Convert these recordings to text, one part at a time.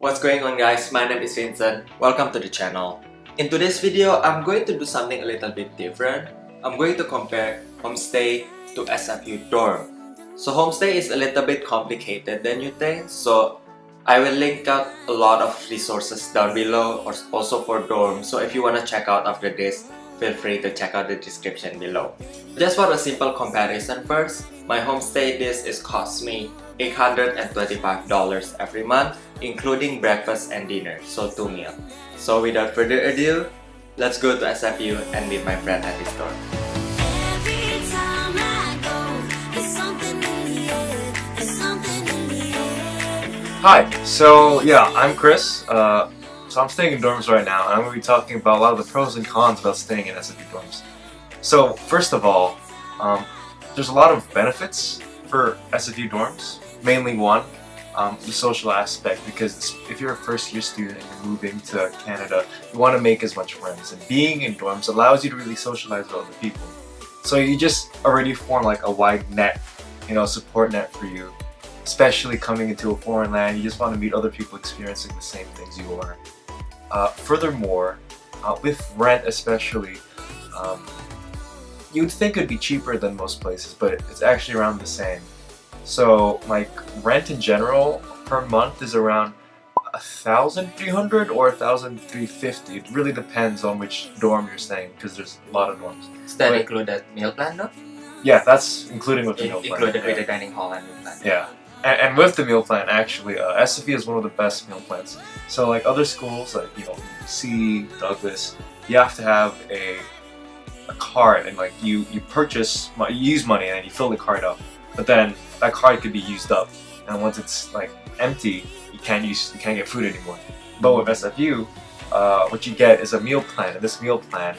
What's going on, guys? My name is Vincent. Welcome to the channel. In today's video, I'm going to do something a little bit different. I'm going to compare homestay to SFU dorm. So homestay is a little bit complicated than you think, so I will link out a lot of resources down below, or also for dorm. So if you want to check out after this, feel free to check out the description below. Just for a simple comparison first, my homestay this cost me $825 every month, including breakfast and dinner, so 2 meals. So without further ado, let's go to SFU and meet my friend at his dorm. Hi, so yeah, I'm Chris. So I'm staying in dorms right now, and I'm going to be talking about a lot of the pros and cons about staying in SFU dorms. So first of all, there's a lot of benefits for SFU dorms. Mainly one, the social aspect, because if you're a first year student and you're moving to Canada, you want to make as much friends, and being in dorms allows you to really socialize with other people. So you just already form like a wide net, support net for you. Especially coming into a foreign land, you just want to meet other people experiencing the same things you are. Furthermore, with rent especially, you'd think it'd be cheaper than most places, but it's actually around the same. So like rent in general per month is around 1,300 or 1,350. It really depends on which dorm you're staying, because there's a lot of dorms. Is that included meal plan though? Yeah, that's including with the meal plan. Included with the dining hall and meal plan. Yeah. And with the meal plan, actually, SFU is one of the best meal plans. So like other schools, like UC, Douglas, you have to have a card, and like you use money and you fill the card up. But then that card could be used up, and once it's like empty, you can't get food anymore. But with SFU, what you get is a meal plan, and this meal plan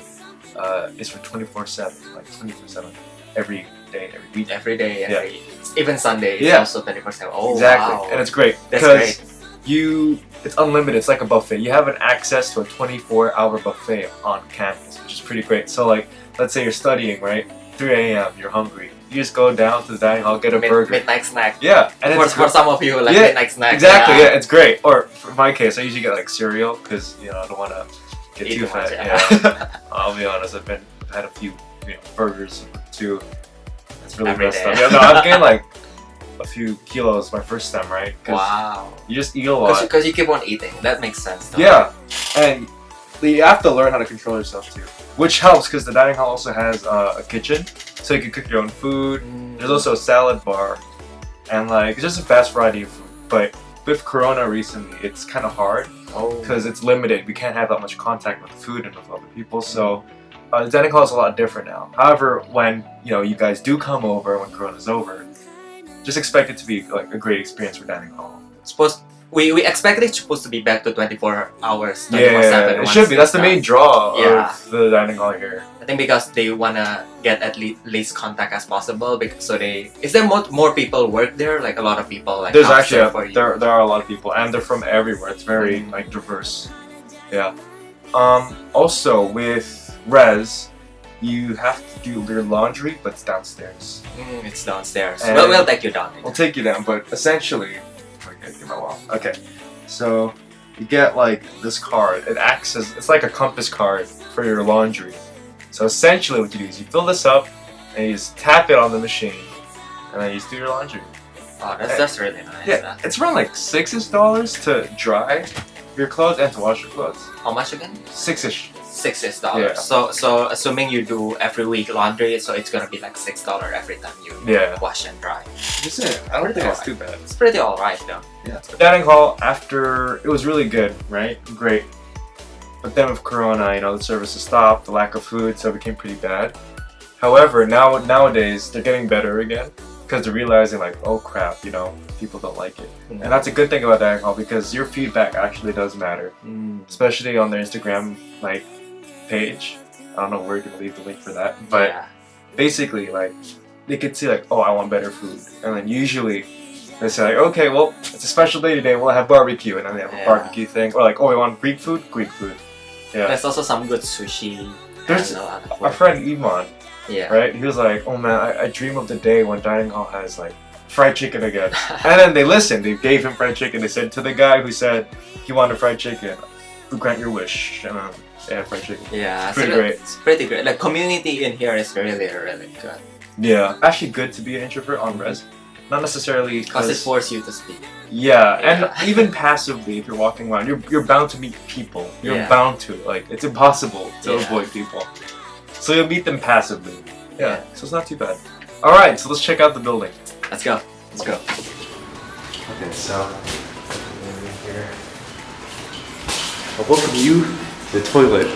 is for 24/7, like 24/7, every day, every week. Every day, even Sunday, it's also 24/7. Oh, exactly. Wow. And it's great because it's unlimited. It's like a buffet. You have an access to a 24-hour buffet on campus, which is pretty great. So like, let's say you're studying, right? 3 a.m. You're hungry. You just go down to the dining hall, get a burger. Midnight snack. Yeah, and for some of you, like midnight snack. Exactly. Yeah, it's great. Or for my case, I usually get like cereal because I don't want to get too fat. Yeah. I'll be honest. I've had a few burgers too. It's really messed up. Yeah, no, I've gained like a few kilos my first time, right? Wow. You just eat a lot. Because you keep on eating. That makes sense. Though. Yeah, and you have to learn how to control yourself too, which helps because the dining hall also has a kitchen, so you can cook your own food. There's also a salad bar, and like it's just a vast variety of food. But with Corona recently, it's kind of hard because it's limited. We can't have that much contact with food and with other people, so. The dining hall is a lot different now. However, when you guys do come over when Corona's over, just expect it to be like a great experience for dining hall. We expect it's supposed to be back to 24 hours, 24/7. Yeah, it should be. That's the main draw of the dining hall here. I think because they wanna get at least contact as possible. Is there more people work there? Like a lot of people. Like there's actually there are a lot of people, and they're from everywhere. It's very like diverse. Yeah. Also with res, you have to do your laundry, but it's downstairs. It's downstairs. We'll take you down. We'll take you down, but essentially, okay. So you get like this card. It acts as it's like a compass card for your laundry. So essentially, what you do is you fill this up, and you just tap it on the machine, and then you just do your laundry. Oh, that's really nice. Yeah, it's around like $6 to dry your clothes and to wash your clothes. How much again? $6. $6. Yeah. So assuming you do every week laundry, so it's gonna be like $6 every time you wash and dry. Just it. I don't think that's too bad. It's pretty alright though. Yeah. The dining hall it was really good, right? Great. But then with Corona, the services stopped, the lack of food, so it became pretty bad. However, nowadays they're getting better again because they're realizing like, oh crap, people don't like it. And that's a good thing about dining hall because your feedback actually does matter, especially on their Instagram page. I don't know where you can leave the link for that, but basically like they could see like, oh, I want better food, and then usually they say like, okay, well it's a special day today, we'll have barbecue, and then they have a barbecue thing, or like, oh, we want Greek food. Yeah. There's also some good sushi. There's our friend Iman. Yeah. Right? He was like, oh man, I dream of the day when dining hall has like fried chicken again. And then they listened. They gave him fried chicken. They said to the guy who said he wanted fried chicken, "We grant your wish." And they had fried chicken. Yeah, It's pretty so great. It's pretty great. The community in here is really, really good. Yeah, actually good to be an introvert on res. Not necessarily Because it forces you to speak. Yeah, and even passively, if you're walking around, you're bound to meet people. You're bound to, like, it's impossible to avoid people. So you'll meet them passively. Yeah, so it's not too bad. All right, so let's check out the building. Let's go. Let's go. Okay, so here. I'll welcome you to the toilet.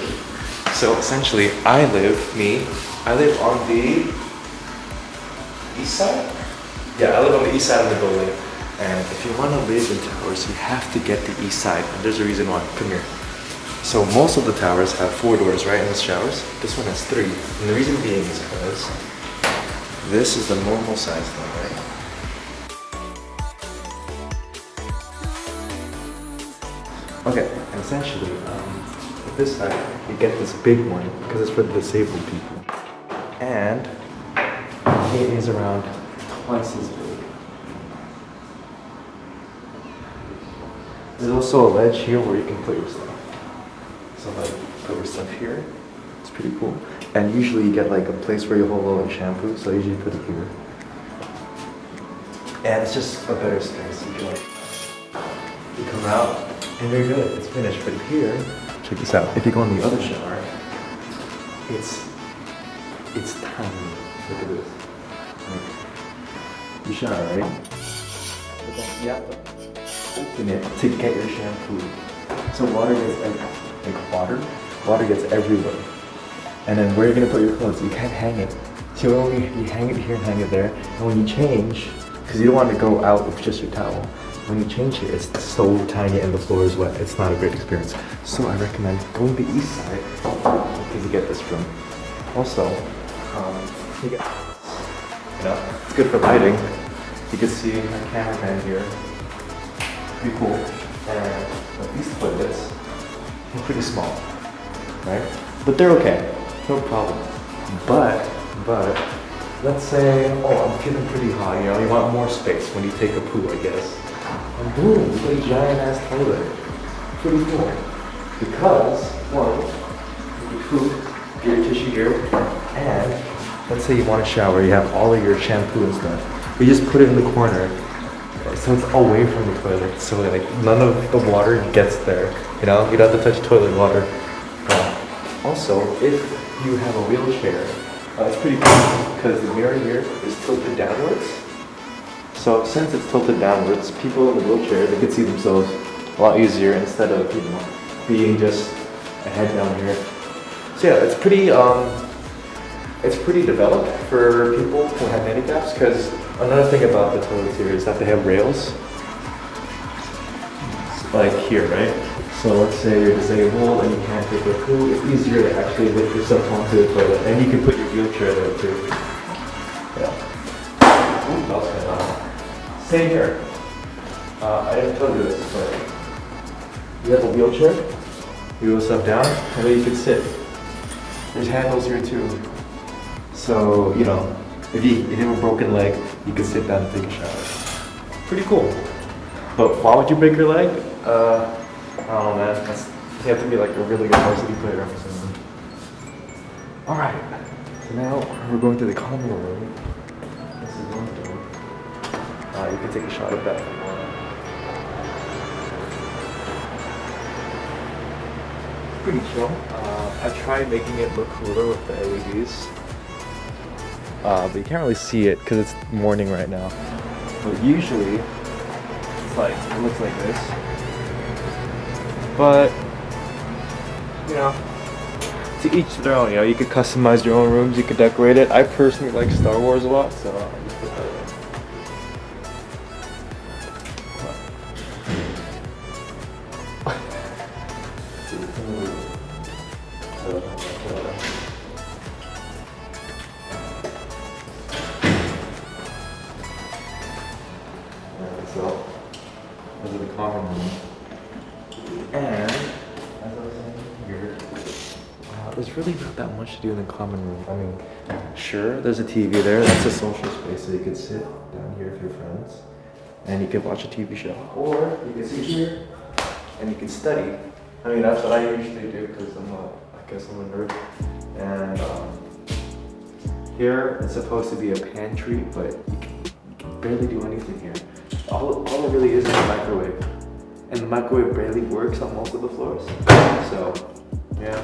So essentially, I live on the east side? Yeah, I live on the east side of the building. And if you want to live in towers, you have to get the east side. And there's a reason why. Come here. So most of the towers have 4 doors, right, in the showers. This one has 3. And the reason being is because this is the normal size one, right? Okay, and essentially, with this side, you get this big one because it's for the disabled people. And it is around twice as big. There's also a ledge here where you can put your stuff. So like, put your stuff here. It's pretty cool. And usually you get like a place where you hold all your shampoo, so I usually put it here. And it's just a better space. You can like, you come out and you're good. It's finished. But here, check this out. If you go in the other shower, it's tiny. Look at this. Like, you shower, right? But then you have to open it to get your shampoo. So water gets water gets everywhere. And then where are you gonna put your clothes? You can't hang it. So you hang it here and hang it there. And when you change, because you don't want to go out with just your towel, when you change it, it's so tiny and the floor is wet. It's not a great experience. So I recommend going to the east side because you get this from. Also, you get, it's good for lighting. You can see my cameraman here. Pretty cool. And these toilets are pretty small, right? But they're okay, no problem. But let's say, I'm feeling pretty hot, you want more space when you take a poo, I guess. And boom, you get a giant ass toilet. Pretty cool. Because, one, you can poo, get your tissue here, and let's say you want to shower, you have all of your shampoo and stuff. You just put it in the corner. So it's away from the toilet, so like none of the water gets there. You don't have to touch toilet water. Also, if you have a wheelchair, it's pretty cool because the mirror here is tilted downwards. So since it's tilted downwards, people in the wheelchair, they can see themselves a lot easier instead of being just a head down here. So yeah, it's pretty developed for people who have handicaps, because another thing about the toilets here is that they have rails. Like here, right? So let's say you're disabled and you can't take a poo, it's easier to actually lift yourself onto the toilet, and you can put your wheelchair there too. Yeah. Ooh, that was kind of loud. Same here. I didn't tell you this, but you have a wheelchair, you go yourself down, and then you can sit. There's handles here too. So, if you have a broken leg, you can sit down and take a shower. Pretty cool. But why would you break your leg? I don't know, man. You have to be like a really good varsity player or something. Alright. So now we're going to the common room. This is one room. You can take a shot of that if you want. Pretty chill. I tried making it look cooler with the LEDs. But you can't really see it because it's morning right now. But usually, it looks like this. But, to each their own, you could customize your own rooms, you could decorate it. I personally like Star Wars a lot, so I just put that in. So, this is the common room. And, as I was saying here, there's really not that much to do in the common room. I mean, Sure, there's a TV there. That's a social space, so you can sit down here with your friends and you can watch a TV show. Or you can sit here and you can study. I mean, that's what I usually do because I guess I'm a nerd. And here it's supposed to be a pantry, but you can barely do anything here. All it really is a microwave. And the microwave barely works on most of the floors. So, yeah,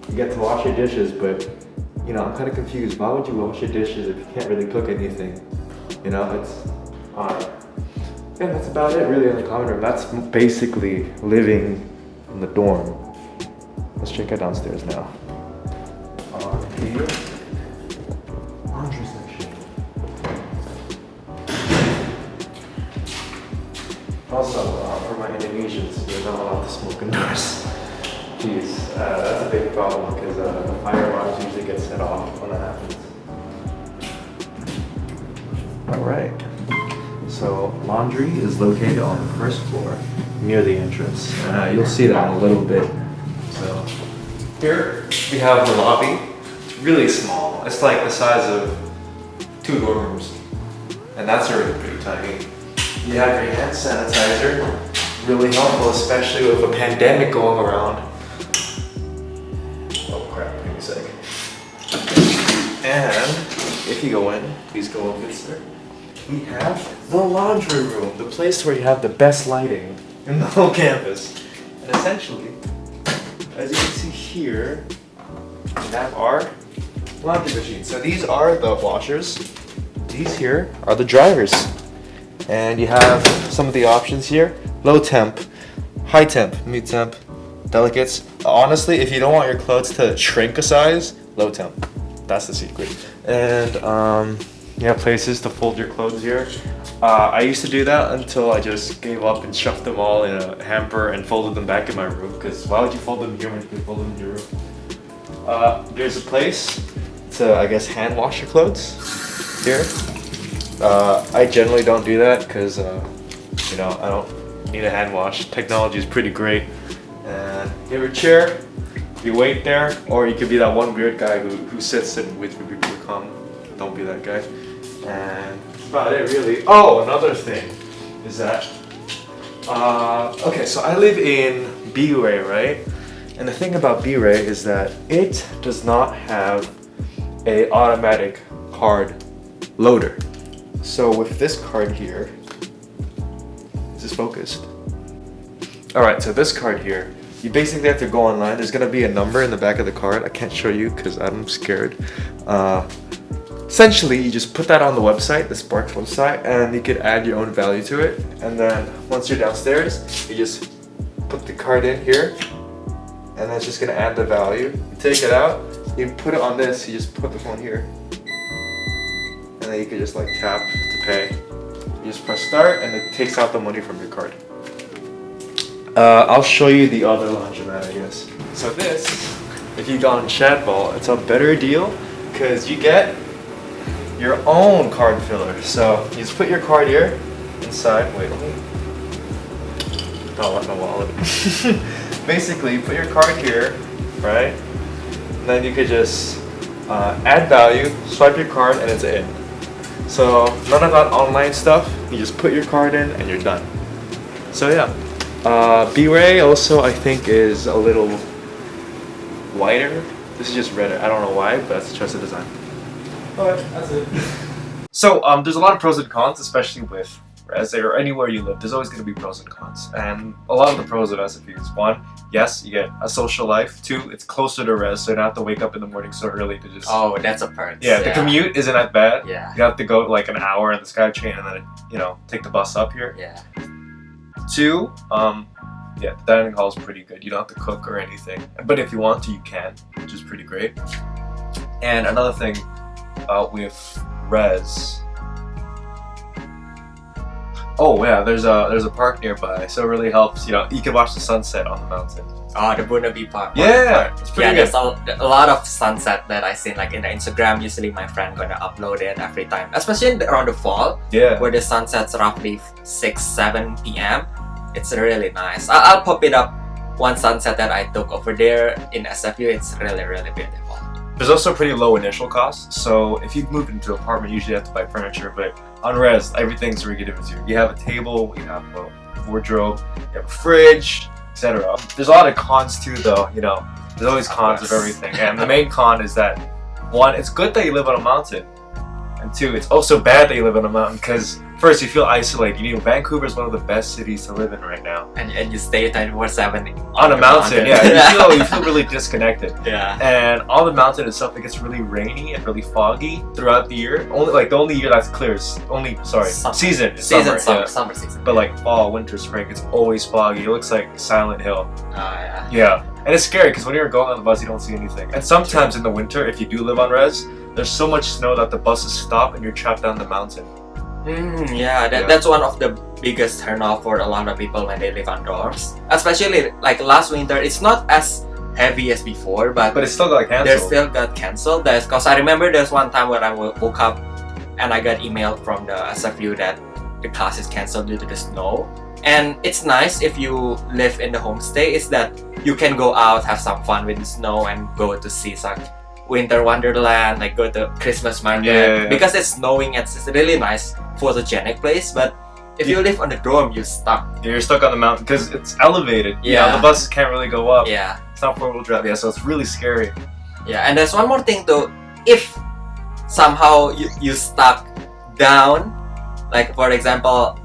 you get to wash your dishes, but you know, I'm kind of confused. Why would you wash your dishes if you can't really cook anything? You know, it's odd. Yeah, that's about it really in the common room. That's basically living in the dorm. Let's check out downstairs now. Here, laundry section. Also, for my Indonesians, you're not allowed to smoke indoors. Jeez, that's a big problem because the fire alarms usually get set off when that happens. Alright, so laundry is located on the first floor near the entrance. You'll see that in a little bit. So here we have the lobby. It's really small. It's like the size of 2 dorm rooms. And that's already pretty tiny. You have your hand sanitizer. Really helpful, especially with a pandemic going around. Oh crap, give me a sec. And if you go in, please go over sir. We have the laundry room, the place where you have the best lighting in the whole campus. And essentially, as you can see here, we have our laundry machine. So these are the washers. These here are the dryers. And you have some of the options here. Low temp, high temp, mid temp, delicates. Honestly, if you don't want your clothes to shrink a size, low temp. That's the secret. And you have places to fold your clothes here. I used to do that until I just gave up and shoved them all in a hamper and folded them back in my room. Because why would you fold them here when you can fold them in your room? There's a place to, I guess, hand wash your clothes here. I generally don't do that because, you know, I don't need a hand wash. Technology is pretty great. And you have a chair, you wait there, or you could be that one weird guy who sits and waits for people to come. Don't be that guy. And that's about it really. Oh, another thing is that, okay, so I live in B-Ray, right? And the thing about B-Ray is that it does not have a automatic card loader. So with this card here, is this focused? Alright, so this card here, you basically have to go online. There's gonna be a number in the back of the card. I can't show you because I'm scared. Essentially, you just put that on the website, the Sparks website, and you could add your own value to it. And then once you're downstairs, you just put the card in here, and that's just gonna add the value. You take it out, you put it on this, you just put the phone here. And then you can just like tap to pay. You just press start and it takes out the money from your card. I'll show you the other laundromat, I guess. So this, if you go on Shadbolt, it's a better deal because you get your own card filler. So you just put your card here inside. Wait, let me not let my wallet. Basically, you put your card here, right? And then you could just add value, swipe your card, and it's in. So none of that online stuff. You just put your card in, and you're done. So yeah, B-Ray also I think is a little whiter. This is just redder. I don't know why, but that's just a design. Alright, that's it. So there's a lot of pros and cons, especially with res or anywhere you live. There's always going to be pros and cons, and a lot of the pros of SFU is one, yes, you get a social life. Two, it's closer to res, so you don't have to wake up in the morning so early to just. Oh, that's a perk. Yeah, the commute isn't that bad. Yeah. You have to go like an hour in the SkyTrain and then you know take the bus up here. Yeah. Two, yeah, the dining hall is pretty good. You don't have to cook or anything, but if you want to, you can, which is pretty great. And another thing with res. Oh yeah, there's a park nearby, so it really helps. You know, you can watch the sunset on the mountain. Oh, the Bunabi Park. Yeah, it's pretty good. There's a lot of sunset that I seen like in the Instagram. Usually my friend gonna upload it every time, especially around the fall. Yeah. Where the sunset's roughly 6-7 p.m. It's really nice. I'll pop it up. One sunset that I took over there in SFU. It's really beautiful. There's also pretty low initial costs. So if you move into an apartment, usually you have to buy furniture, but on res, everything's already given to you. You have a table, you have a wardrobe, you have a fridge, etc. There's a lot of cons too, though. There's always cons of everything, and the main con is that one, it's good that you live on a mountain, and two, it's also bad that you live on a mountain because first you feel isolated. Vancouver is one of the best cities to live in right now. And you stay 24/7 on a mountain. Yeah, you feel really disconnected. Yeah. And on the mountain itself, it gets really rainy and really foggy throughout the year. The only year that's clear is season. Summer season. But like fall, winter, spring, it's always foggy. It looks like Silent Hill. Oh yeah. Yeah, and it's scary because when you're going on the bus, you don't see anything. And sometimes in the winter, if you do live on res, there's so much snow that the buses stop and you're trapped down the mountain. That's one of the biggest turnoff for a lot of people when they live on dorms. Especially like last winter, it's not as heavy as before, but it still got canceled. They still got canceled. That's because I remember there's one time when I woke up and I got emailed from the SFU that the class is canceled due to the snow. And it's nice if you live in the homestay is that you can go out, have some fun with the snow, and go to see some winter wonderland, like go to Christmas market because it's snowing. It's a really nice photogenic place. But if you live on the dorm, you're stuck. You're stuck on the mountain because it's elevated. Yeah, the buses can't really go up. Yeah, it's not 4-wheel drive. Yeah, so it's really scary. Yeah, and there's one more thing though. If somehow you stuck down, like for example,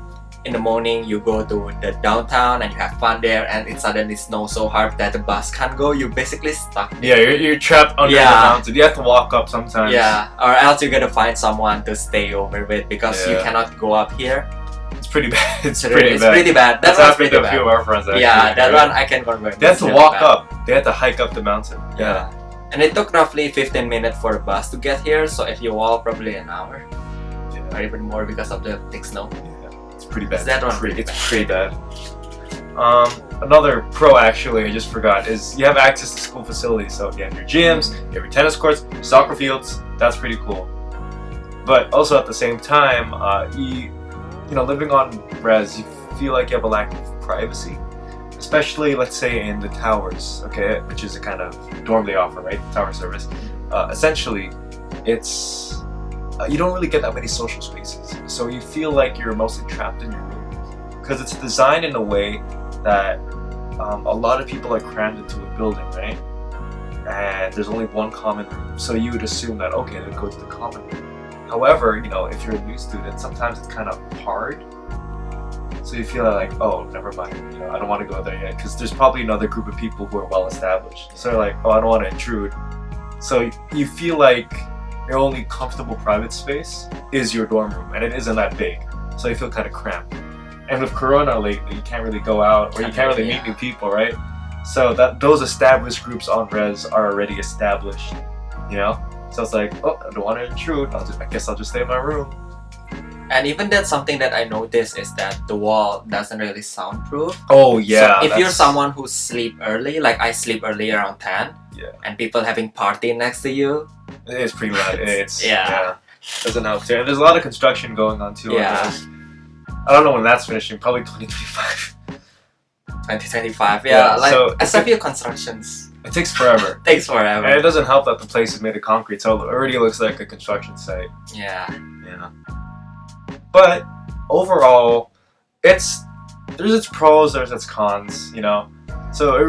in the morning you go to the downtown and you have fun there, and it suddenly snows so hard that the bus can't go, you're basically stuck. Yeah, you're trapped under the mountain. You have to walk up sometimes. Yeah, or else you gotta find someone to stay over with because you cannot go up here. It's pretty bad. It's pretty bad. That's happened to a few of our friends actually. Yeah, that one I can confirm. They had to walk up. They had to hike up the mountain. Yeah. And it took roughly 15 minutes for a bus to get here, so if you walk, probably an hour. Or even more because of the thick snow. It's pretty bad. It's pretty bad. Another pro actually, I just forgot, is you have access to school facilities. So you have your gyms, you have your tennis courts, soccer fields. That's pretty cool. But also at the same time, living on res, you feel like you have a lack of privacy. Especially, let's say, in the towers, okay, which is a kind of dorm they offer, right? Tower service. Essentially, it's you don't really get that many social spaces, so you feel like you're mostly trapped in your room because it's designed in a way that a lot of people are crammed into a building, right? And there's only one common room, so you would assume that okay, they'll go to the common room. However, if you're a new student, sometimes it's kind of hard. So you feel like, oh, never mind, I don't want to go there yet because there's probably another group of people who are well established. So you're like, oh, I don't want to intrude. So you feel like your only comfortable private space is your dorm room, and it isn't that big. So you feel kind of cramped. And with Corona lately, you can't really go out or you can't really meet new people, right? So those established groups on res are already established, So it's like, oh, I don't want to intrude. I guess I'll just stay in my room. And even that's something that I noticed is that the wall doesn't really soundproof. Oh yeah. So if you're someone who sleep early, like I sleep early around 10, and people having party next to you, it's pretty loud. It's doesn't help too. And there's a lot of construction going on too. Yeah. I don't know when that's finishing. Probably 2025. 2025. Yeah. Like so SFU constructions. It takes forever. And it doesn't help that the place is made of concrete, so it already looks like a construction site. Yeah. But overall, there's its pros, there's its cons, So it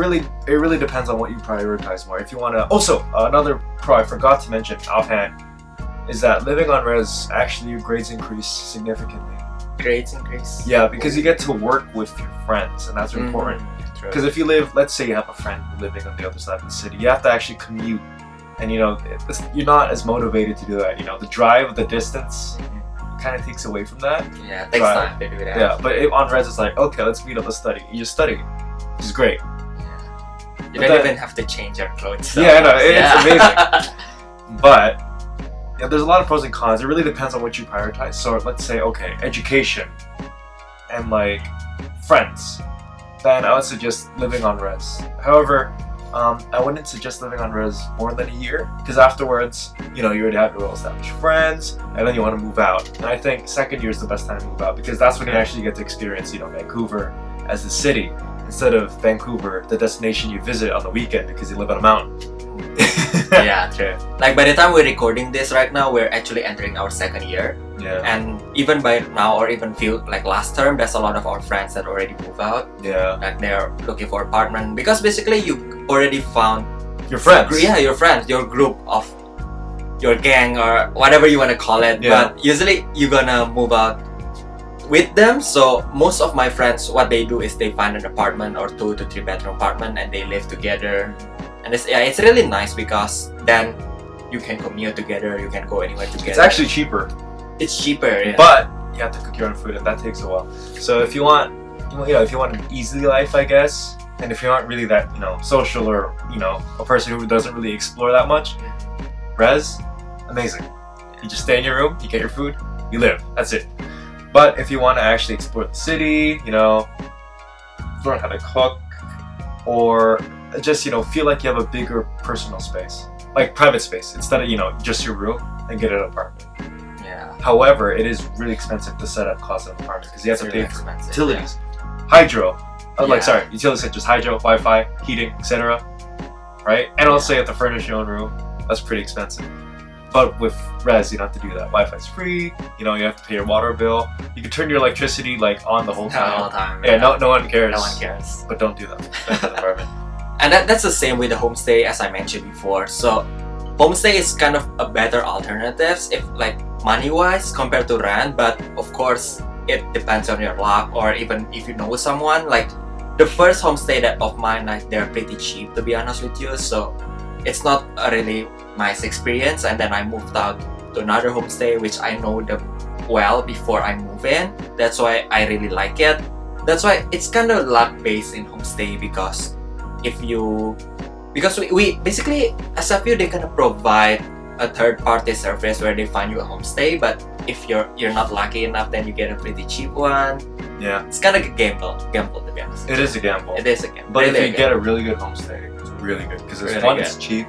really depends on what you prioritize more. If you want to, also another pro I forgot to mention offhand is that living on res, actually your grades increase significantly. Grades increase? Yeah, because you get to work with your friends, and that's important. Because if you live, let's say you have a friend living on the other side of the city, you have to actually commute, and you're not as motivated to do that. The drive, the distance. Kind of takes away from that. Yeah, it takes time to do that. Yeah, but on res it's like, okay, let's meet up and study. You just study, which is great. Yeah. You don't even have to change your clothes. So. Yeah, I know, it's amazing. But there's a lot of pros and cons. It really depends on what you prioritize. So let's say, okay, education and like friends. Then I would suggest living on res. However, I wouldn't suggest living on res more than a year because afterwards, you already have your well-established friends, and then you want to move out. And I think second year is the best time to move out because that's when you actually get to experience, Vancouver as the city instead of Vancouver, the destination you visit on the weekend because you live on a mountain. Yeah, true. Like by the time we're recording this right now, we're actually entering our second year. Yeah. And even by now, or even few like last term, there's a lot of our friends that already move out. Yeah. Like they're looking for apartment because basically you already found Your friends. Yeah, your friends, your group of your gang or whatever you want to call it. Yeah. But usually you're gonna move out with them. So most of my friends, what they do is they find an apartment or 2 to 3 bedroom apartment and they live together. And it's really nice because then you can commute together, you can go anywhere together. It's actually cheaper. It's cheaper, yeah. But you have to cook your own food, and that takes a while. So if you want, if you want an easy life, I guess, and if you aren't really that, social or a person who doesn't really explore that much, res, amazing. You just stay in your room, you get your food, you live. That's it. But if you want to actually explore the city, learn how to cook, or just feel like you have a bigger personal space, like private space, instead of just your room, and get an apartment. Yeah. However, it is really expensive to set up cost of an apartment because you have to It's really pay for expensive, utilities, hydro, Yeah. utilities such as hydro, Wi-Fi, heating, etc. Right? And also you have to furnish your own room. That's pretty expensive. But with res, you don't have to do that. Wi-Fi's free. You have to pay your water bill. You can turn your electricity on the whole time. All the time. Yeah, no one cares. No one cares. But don't do that. That's an apartment. And that's the same with the homestay as I mentioned before. So homestay is kind of a better alternative if like money-wise compared to rent, but of course it depends on your luck or even if you know someone. Like the first homestay of mine, like they're pretty cheap to be honest with you, so it's not a really nice experience. And then I moved out to another homestay which I know them well before I move in. That's why I really like it. That's why it's kind of luck based in homestay because we basically SFU, they kind of provide a third-party service where they find you a homestay, but if you're not lucky enough, then you get a pretty cheap one. Yeah. It's kind of a gamble to be honest. It is a gamble. It is a gamble. But Really if a you get gamble. a really good homestay, it's really good because Really one, good. it's cheap.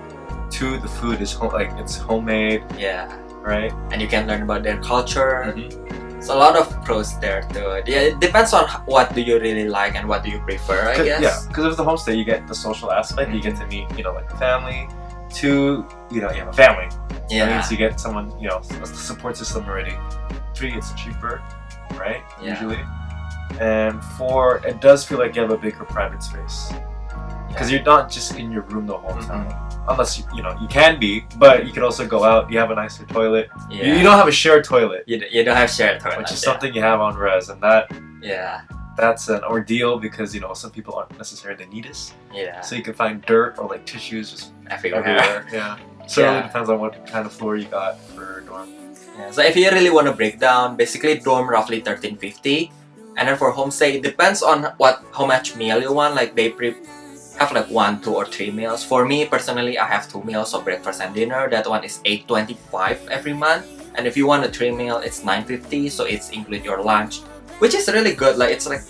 2, the food is it's homemade, Yeah, right? and you can learn about their culture. Mhm. It's a lot of pros there too. Yeah, it depends on what do you really like and what do you prefer, I guess. Yeah, because with the homestay, you get the social aspect. You get to meet, like family. 2, you have a family. That Yeah, means you get someone, a support system already. 3, it's cheaper, right? Yeah. Usually. And 4, it does feel like you have a bigger private space. Because you're not just in your room the whole time. Unless, you can be, but you can also go out. You have a nicer toilet. yeah. You don't have a shared toilet, You don't have shared toilet, which is yeah. something you have on res. And that's an ordeal because, some people aren't necessarily neatest. Yeah, So you can find dirt or like tissues just everywhere. everywhere. Yeah. So it Yeah. really depends on what kind of floor you got for dorm. Yeah, so if you really want to break down, basically dorm roughly $13.50, and then for homestay it depends on how much meal you want. Like they have like 1, 2, or 3 meals. For me personally, I have 2 meals, so breakfast and dinner. That one is $8.25 every month. And if you want a 3 meal, it's $9.50, so it's include your lunch, which is really good. Like it's like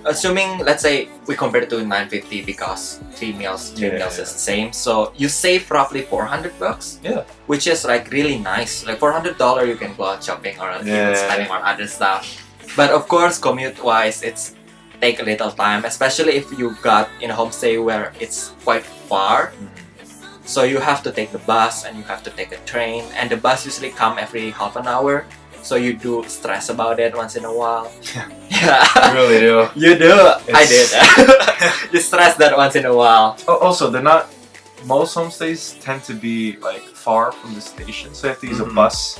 assuming, let's say we compare it to $9.50 because 3 meals is the same. So you save roughly $400. Yeah. Which is like really nice. Like $400 you can go out shopping or even spending on other stuff. But of course, commute-wise, it's take a little time, especially if you got in a homestay where it's quite far. So you have to take the bus and you have to take a train, and the bus usually come every half an hour. So you do stress about it once in a while. Yeah. You really do. You do. I did. You stress that once in a while. Also, most homestays tend to be like far from the station, so you have to use a bus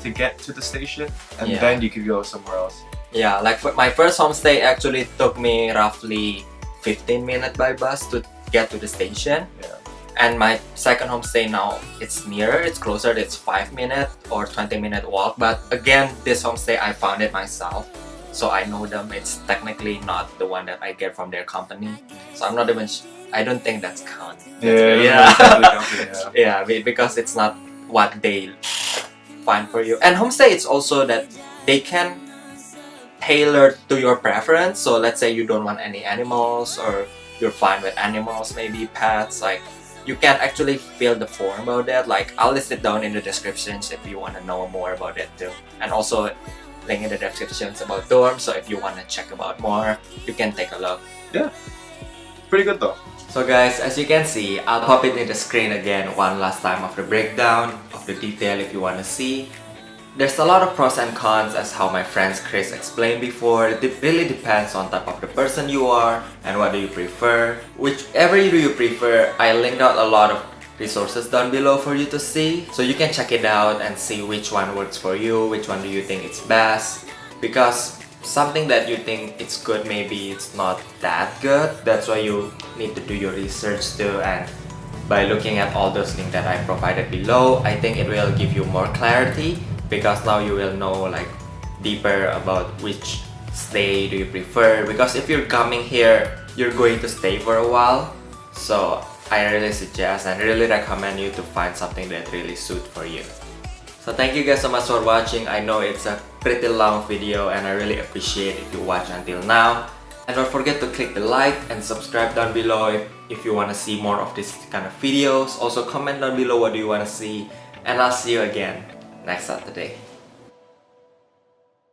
to get to the station, and Yeah. then you could go somewhere else. Yeah, like my first homestay actually took me roughly 15 minutes by bus to get to the station. Yeah. And my second homestay now, it's nearer, it's closer, it's 5-minute or 20-minute walk. But again, this homestay I found it myself, so I know them. It's technically not the one that I get from their company, so I'm not even. I don't think that's count. Yeah, because it's not what they find for you. And homestay, it's also that they can tailor to your preference. So let's say you don't want any animals, or you're fine with animals, maybe pets. Like you can actually fill the form about that. Like I'll list it down in the descriptions if you want to know more about it too. And also link in the descriptions about dorm. So if you want to check about more, you can take a look. Pretty good though. So guys, as you can see, I'll pop it in the screen again one last time of the breakdown of the detail if you want to see. There's a lot of pros and cons as how my friend Chris explained before. It really depends on type of the person you are and what do you prefer. Whichever do you prefer, I linked out a lot of resources down below for you to see. So you can check it out and see which one works for you, which one do you think is best. Because something that you think it's good, maybe it's not that good. That's why you need to do your research too, and by looking at all those links that I provided below, I think it will give you more clarity, because now you will know like deeper about which stay do you prefer. Because if you're coming here, you're going to stay for a while, so I really suggest and really recommend you to find something that really suits for you. So thank you guys so much for watching. I know it's a pretty long video and I really appreciate if you watch until now. And don't forget to click the like and subscribe down below if you want to see more of this kind of videos. Also comment down below what do you want to see, and I'll see you again next Saturday.